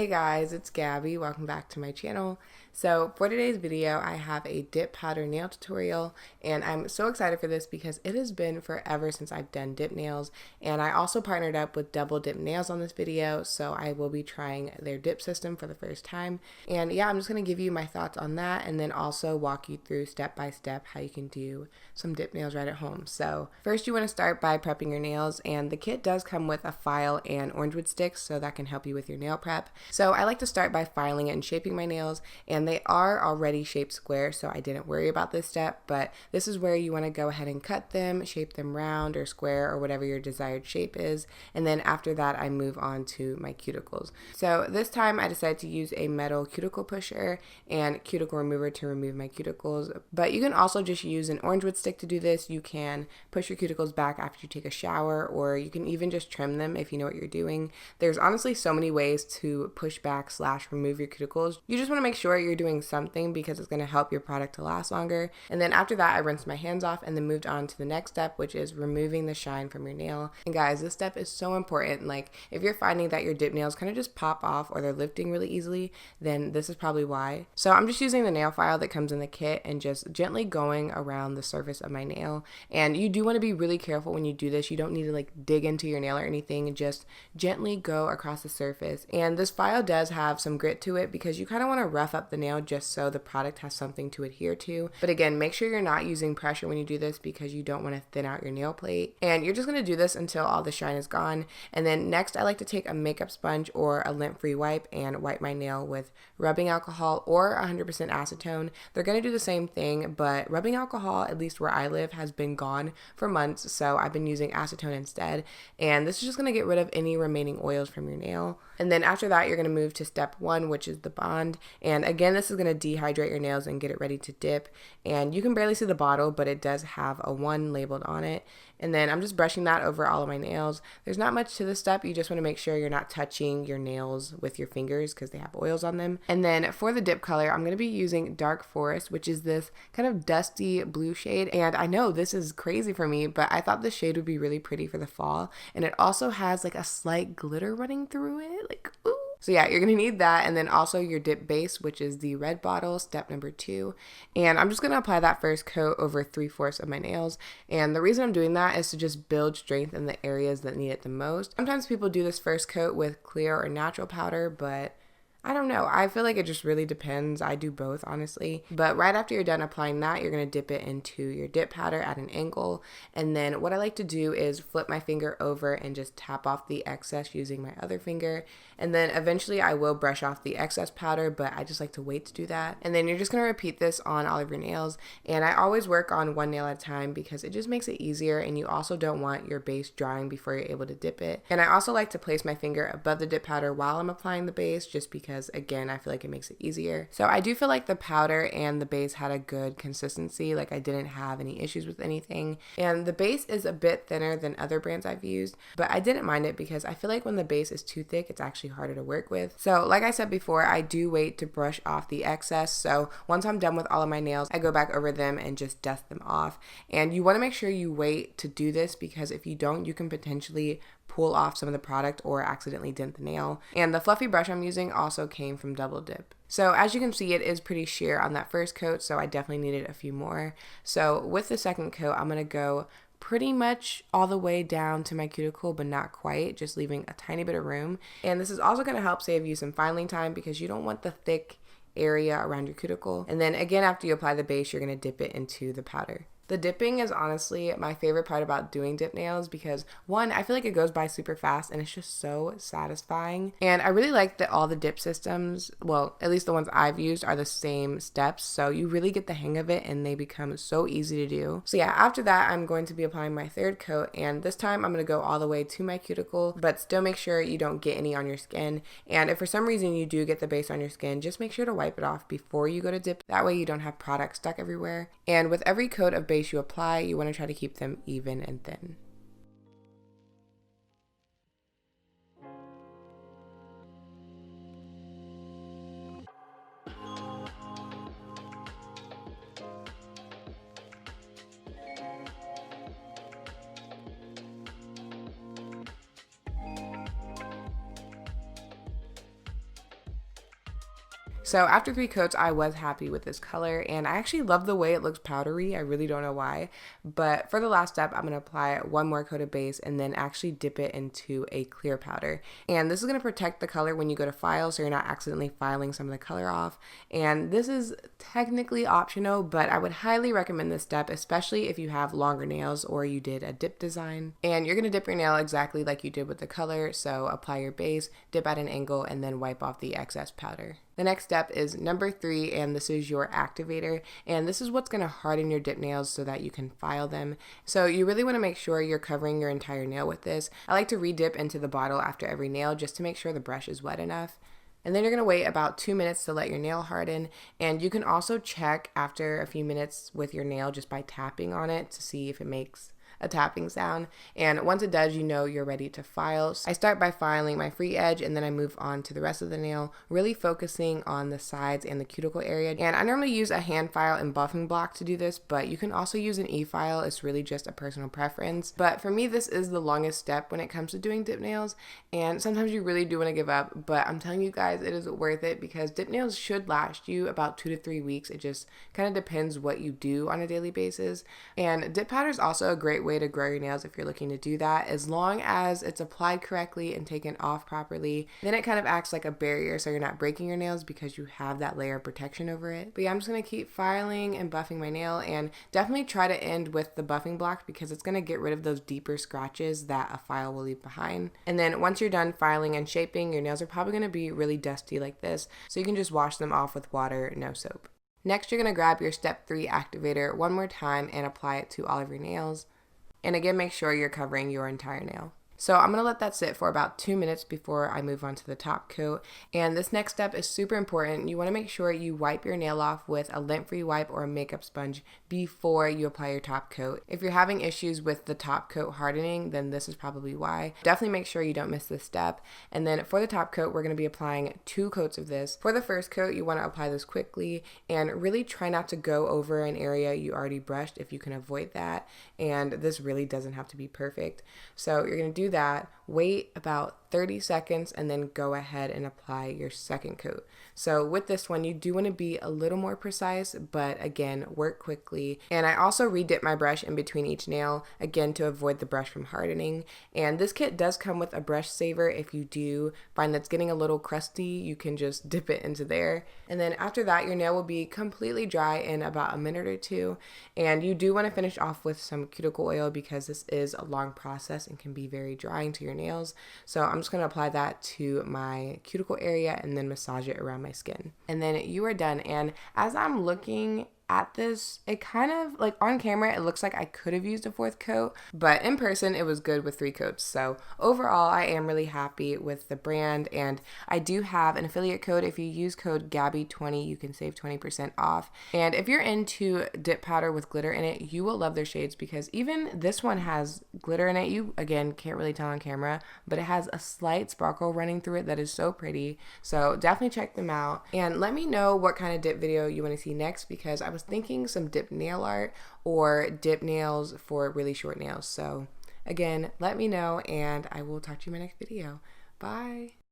Hey guys, it's Gabby. Welcome back to my channel. So for today's video, I have a dip powder nail tutorial, and I'm so excited for this because it has been forever since I've done dip nails, and I also partnered up with Double Dip Nails on this video, so I will be trying their dip system for the first time. And yeah, I'm just going to give you my thoughts on that and then also walk you through step by step how you can do some dip nails right at home. So first you want to start by prepping your nails, and the kit does come with a file and orangewood sticks, so that can help you with your nail prep. So I like to start by filing it and shaping my nails, and they are already shaped square, so I didn't worry about this step, but this is where you want to go ahead and cut them, shape them round or square or whatever your desired shape is, and then after that I move on to my cuticles. So this time I decided to use a metal cuticle pusher and cuticle remover to remove my cuticles, but you can also just use an orangewood stick to do this. You can push your cuticles back after you take a shower, or you can even just trim them if you know what you're doing. There's honestly so many ways to push back / remove your cuticles. You just want to make sure you're doing something because it's going to help your product to last longer. And then after that I rinsed my hands off and then moved on to the next step, which is removing the shine from your nail. And guys, this step is so important. Like, if you're finding that your dip nails kind of just pop off or they're lifting really easily, then this is probably why. So I'm just using the nail file that comes in the kit and just gently going around the surface of my nail. And you do want to be really careful when you do this. You don't need to like dig into your nail or anything, just gently go across the surface. And this file does have some grit to it because you kind of want to rough up the nail just so the product has something to adhere to. But again, make sure you're not using pressure when you do this because you don't want to thin out your nail plate. And you're just going to do this until all the shine is gone. And then next I like to take a makeup sponge or a lint-free wipe and wipe my nail with rubbing alcohol or 100% acetone. They're going to do the same thing, but rubbing alcohol, at least where I live, has been gone for months, so I've been using acetone instead. And this is just going to get rid of any remaining oils from your nail. And then after that, you're going to move to step 1, which is the bond. And again, this is going to dehydrate your nails and get it ready to dip. And you can barely see the bottle, but it does have a 1 labeled on it. And then I'm just brushing that over all of my nails. There's not much to this step. You just want to make sure you're not touching your nails with your fingers because they have oils on them. And then for the dip color, I'm going to be using Dark Forest, which is this kind of dusty blue shade. And I know this is crazy for me, but I thought this shade would be really pretty for the fall. And it also has like a slight glitter running through it. Like, ooh. So yeah, you're going to need that, and then also your dip base, which is the red bottle, step number 2. And I'm just going to apply that first coat over 3/4 of my nails. And the reason I'm doing that is to just build strength in the areas that need it the most. Sometimes people do this first coat with clear or natural powder, but I don't know. I feel like it just really depends. I do both, honestly. But right after you're done applying that, you're going to dip it into your dip powder at an angle. And then what I like to do is flip my finger over and just tap off the excess using my other finger. And then eventually I will brush off the excess powder, but I just like to wait to do that. And then you're just going to repeat this on all of your nails. And I always work on one nail at a time because it just makes it easier. And you also don't want your base drying before you're able to dip it. And I also like to place my finger above the dip powder while I'm applying the base, just because again, I feel like it makes it easier. So I do feel like the powder and the base had a good consistency. Like, I didn't have any issues with anything. And the base is a bit thinner than other brands I've used, but I didn't mind it because I feel like when the base is too thick, it's actually harder to work with. So like I said before, I do wait to brush off the excess. So once I'm done with all of my nails, I go back over them and just dust them off. And you want to make sure you wait to do this because if you don't, you can potentially pull off some of the product or accidentally dent the nail. And the fluffy brush I'm using also came from Double Dip. So as you can see, it is pretty sheer on that first coat, so I definitely needed a few more. So with the second coat, I'm going to go pretty much all the way down to my cuticle, but not quite, just leaving a tiny bit of room. And this is also going to help save you some filing time because you don't want the thick area around your cuticle. And then again, after you apply the base, you're going to dip it into the powder. The dipping is honestly my favorite part about doing dip nails because, one, I feel like it goes by super fast and it's just so satisfying. And I really like that all the dip systems, well, at least the ones I've used, are the same steps. So you really get the hang of it and they become so easy to do. So yeah, after that, I'm going to be applying my third coat, and this time I'm going to go all the way to my cuticle, but still make sure you don't get any on your skin. And if for some reason you do get the base on your skin, just make sure to wipe it off before you go to dip. That way you don't have product stuck everywhere. And with every coat of base you apply, you want to try to keep them even and thin. So after 3 coats, I was happy with this color, and I actually love the way it looks powdery. I really don't know why. But for the last step, I'm going to apply 1 more coat of base and then actually dip it into a clear powder. And this is going to protect the color when you go to file, so you're not accidentally filing some of the color off. And this is technically optional, but I would highly recommend this step, especially if you have longer nails or you did a dip design. And you're going to dip your nail exactly like you did with the color, so apply your base, dip at an angle, and then wipe off the excess powder. The next step is number 3, and this is your activator, and this is what's going to harden your dip nails so that you can file them. So you really want to make sure you're covering your entire nail with this. I like to re-dip into the bottle after every nail just to make sure the brush is wet enough. And then you're going to wait about 2 minutes to let your nail harden, and you can also check after a few minutes with your nail just by tapping on it to see if it makes a tapping sound, and once it does, you know you're ready to file. So I start by filing my free edge, and then I move on to the rest of the nail, really focusing on the sides and the cuticle area. And I normally use a hand file and buffing block to do this, but you can also use an e-file. It's really just a personal preference, but for me this is the longest step when it comes to doing dip nails, and sometimes you really do want to give up, but I'm telling you guys, it is worth it because dip nails should last you about 2 to 3 weeks. It just kind of depends what you do on a daily basis. And dip powder is also a great way to grow your nails if you're looking to do that, as long as it's applied correctly and taken off properly. Then it kind of acts like a barrier, so you're not breaking your nails because you have that layer of protection over it. But yeah, I'm just going to keep filing and buffing my nail, and definitely try to end with the buffing block because it's going to get rid of those deeper scratches that a file will leave behind. And then once you're done filing and shaping, your nails are probably going to be really dusty like this, so you can just wash them off with water, no soap. Next, you're going to grab your step 3 activator 1 more time and apply it to all of your nails. And again, make sure you're covering your entire nail. So I'm going to let that sit for about 2 minutes before I move on to the top coat. And this next step is super important. You want to make sure you wipe your nail off with a lint-free wipe or a makeup sponge before you apply your top coat. If you're having issues with the top coat hardening, then this is probably why. Definitely make sure you don't miss this step. And then for the top coat, we're going to be applying 2 coats of this. For the first coat, you want to apply this quickly and really try not to go over an area you already brushed if you can avoid that. And this really doesn't have to be perfect. So you're going to do that, wait about 30 seconds, and then go ahead and apply your second coat. So with this one, you do want to be a little more precise, but again, work quickly. And I also re-dip my brush in between each nail, again, to avoid the brush from hardening. And this kit does come with a brush saver. If you do find that's getting a little crusty, you can just dip it into there. And then after that, your nail will be completely dry in about a minute or 2. And you do want to finish off with some cuticle oil because this is a long process and can be very drying to your nails. So I'm just going to apply that to my cuticle area and then massage it around my skin. And then you are done. And as I'm looking at this, it kind of, like on camera, it looks like I could have used a 4th coat, but in person it was good with 3 coats. So overall, I am really happy with the brand, and I do have an affiliate code. If you use code Gabby20, you can save 20% off. And if you're into dip powder with glitter in it, you will love their shades because even this one has glitter in it. You, again, can't really tell on camera, but it has a slight sparkle running through it that is so pretty. So definitely check them out, and let me know what kind of dip video you want to see next, because I was thinking some dip nail art or dip nails for really short nails. So again, let me know, and I will talk to you in my next video. Bye.